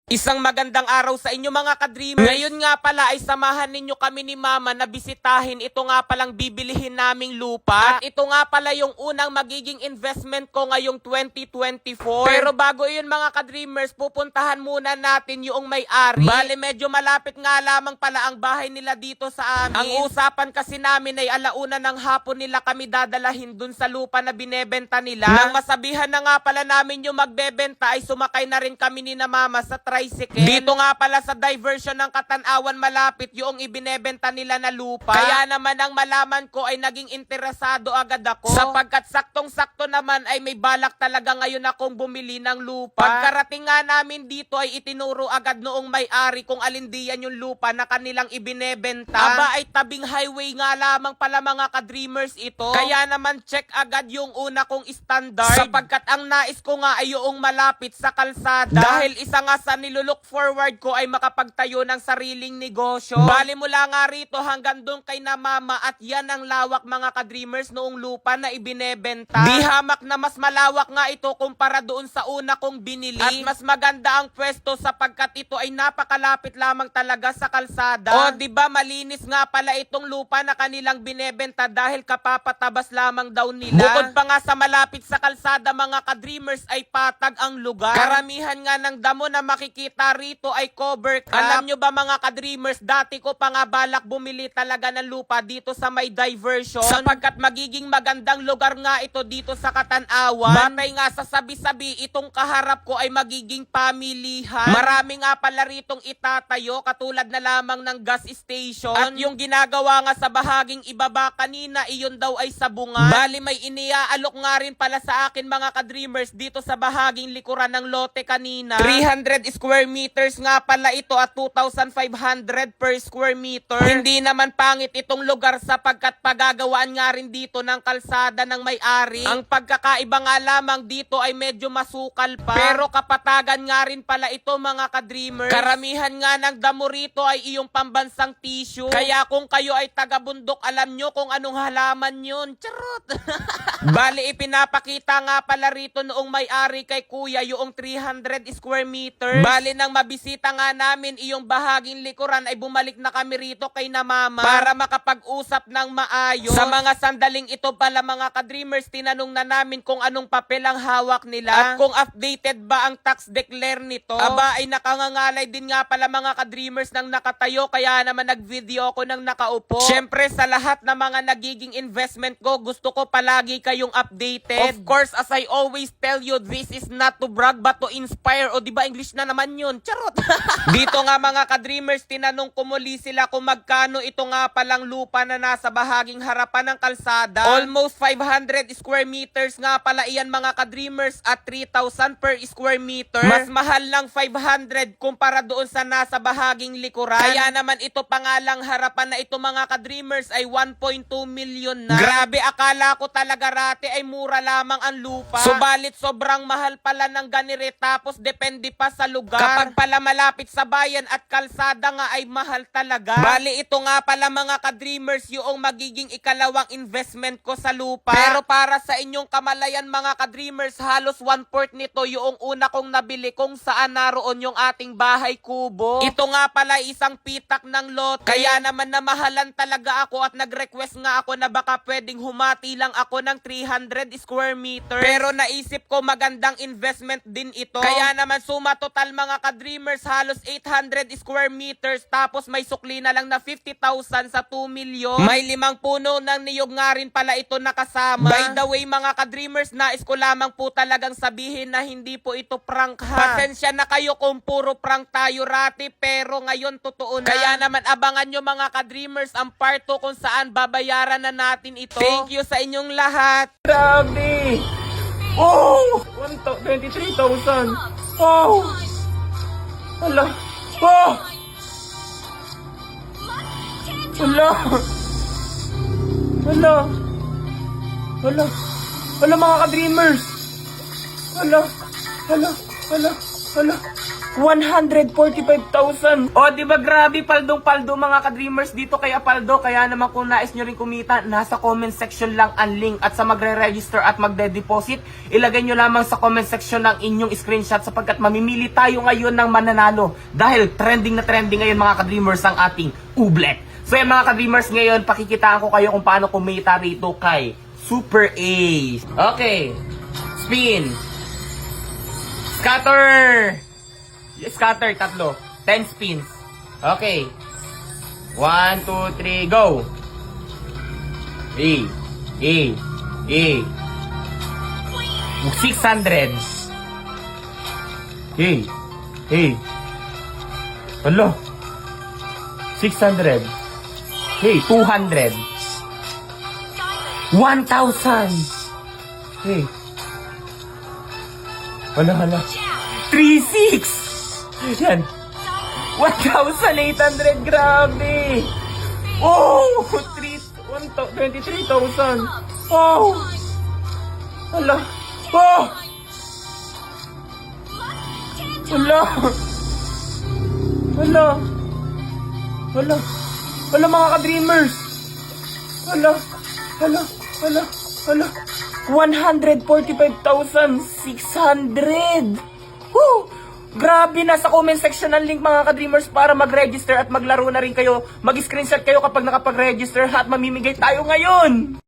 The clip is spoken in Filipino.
Isang magandang araw sa inyo mga ka-dreamers. Ngayon nga pala ay samahan ninyo kami ni Mama na bisitahin ito nga palang bibilihin naming lupa. At ito nga pala yung unang magiging investment ko ngayong 2024. Pero bago yun mga ka-dreamers, pupuntahan muna natin yung may-ari. Bale medyo malapit nga lamang pala ang bahay nila dito sa amin. Ang usapan kasi namin ay alauna ng hapon nila kami dadalahin dun sa lupa na binebenta nila. Nang masabihan na nga pala namin yung magbebenta ay sumakay na rin kami ni na Mama sa tricycle. Dito nga pala sa diversion ng Katanawan malapit yung ibinebenta nila na lupa. Kaya naman ang malaman ko ay naging interesado agad ako. Sapagkat saktong-sakto naman ay may balak talaga ngayon akong bumili ng lupa. Pagkarating nga namin dito ay itinuro agad noong may-ari kung alin diyan yung lupa na kanilang ibinebenta. Aba ay tabing highway nga lamang pala mga ka-dreamers ito. Kaya naman check agad yung una kong standard. Sapagkat ang nais ko nga ay yung malapit sa kalsada. Dahil isa nga sa nilulook forward ko ay makapagtayo ng sariling negosyo. Bali mula nga rito hanggang doon kay na Mama at yan ang lawak mga ka-dreamers noong lupa na ibinebenta. Di hamak na mas malawak nga ito kumpara doon sa una kong binili. At mas maganda ang pwesto sapagkat ito ay napakalapit lamang talaga sa kalsada. O diba malinis nga pala itong lupa na kanilang binebenta dahil kapapatabas lamang daw nila. Bukod pa nga sa malapit sa kalsada mga ka-dreamers ay patag ang lugar. Karamihan nga ng damo na makikita rito ay cover crop. Alam nyo ba mga ka-dreamers, dati ko pa nga balak bumili talaga ng lupa dito sa may diversion sapagkat magiging magandang lugar nga ito dito sa Katanawan. Batay nga sa sabi-sabi, itong kaharap ko ay magiging pamilihan. Marami nga pala ritong itatayo katulad na lamang ng gas station. At yung ginagawa nga sa bahaging ibaba kanina, iyon daw ay sabungan. Bali may iniaalok nga rin pala sa akin mga ka-dreamers dito sa bahaging likuran ng lote kanina. 300 square meters nga pala ito at 2,500 per square meter. Hindi naman pangit itong lugar sapagkat pagagawaan nga rin dito ng kalsada ng may-ari. Ang pagkakaiba nga lamang dito ay medyo masukal pa. Pero kapatagan nga rin pala ito mga ka-dreamers. Karamihan nga ng damo rito ay iyong pambansang tissue. Kaya kung kayo ay taga-bundok, alam nyo kung anong halaman yun. Charot! Bali ipinapakita nga pala rito noong may-ari kay kuya yung 300 square meters. Bali nang mabisita nga namin iyong bahaging likuran ay bumalik na kami rito kay na Mama para makapag-usap ng maayos. Sa mga sandaling ito pala mga ka-dreamers, tinanong na namin kung anong papel ang hawak nila at kung updated ba ang tax declare nito. Aba ay nakangangalay din nga pala mga ka-dreamers nang nakatayo kaya naman nag-video ako nang nakaupo. Syempre sa lahat ng mga nagiging investment ko, gusto ko palagi kayong updated. Of course, as I always tell you, this is not to brag but to inspire. O diba English na naman yun? Charot! Dito nga mga ka-dreamers, tinanong ko muli sila kung magkano ito nga palang lupa na nasa bahaging harapan ng kalsada. Almost 500 square meters nga pala iyan mga ka-dreamers at 3,000 per square meter. Mas mahal lang 500 kumpara doon sa nasa bahaging likuran. Kaya naman ito pa nga lang harapan na ito mga ka-dreamers ay 1.2 million na. Grabe, akala ko talaga rate ay mura lamang ang lupa. Subalit sobrang mahal pala ng ganire tapos depende pa sa lugar. Kapag pala malapit sa bayan at kalsada nga ay mahal talaga. Bali ito nga pala mga ka-dreamers yung magiging ikalawang investment ko sa lupa. Pero para sa inyong kamalayan mga ka-dreamers, halos 1/4 nito yung una kong nabili kung saan naroon yung ating bahay kubo. Ito nga pala isang pitak ng lote. Kaya naman namahalan talaga ako at nag-request nga ako na baka pwedeng humati lang ako ng 300 square meters. Pero naisip ko magandang investment din ito. Kaya naman suma total mga ka-dreamers halos 800 square meters tapos may sukli na lang na 50,000 sa 2 million. May 5 puno ng niyog nga rin pala ito nakasama. By the way mga ka-dreamers, nais ko lamang po talagang sabihin na hindi po ito prank ha. Pasensya na kayo kung puro prank tayo rati pero ngayon totoo na. Kaya naman abangan nyo mga ka-dreamers ang part 2 kung saan babayaran na natin ito. Thank you sa inyong lahat. Grabe! Oh! 23,000! Oh! Hala! Oh! Hala! Hala! Hala! Hala mga ka-dreamers! Hala! Hala! Hala! Hala! 145,000. O, di ba grabe, paldong-paldo mga ka-dreamers dito kay Apaldo. Kaya naman kung nais nyo rin kumita, nasa comment section lang ang link. At sa magre-register at magde-deposit, ilagay nyo lamang sa comment section ng inyong screenshot sapagkat mamimili tayo ngayon ng mananalo. Dahil trending na trending ngayon mga ka-dreamers ang ating ublet. So yung mga ka-dreamers ngayon, pakikitaan ko kayo kung paano kumita rito kay Super Ace. Okay. Spin. Scatter. Scatter, tatlo. 10 spins. Okay. 1, 2, 3, go! E. 600. Hala. 600. 200. 1,000. Hala. 3,600. Yan. 1,800, grabe! Oh! 23,000. Oh! Hala! Oh! Hala! Hala mga ka-dreamers! Hala! 145,600! Woo! Grabe, nasa comment section ng link mga ka-dreamers para mag-register at maglaro na rin kayo. Mag-screenshot kayo kapag nakapag-register at mamimigay tayo ngayon!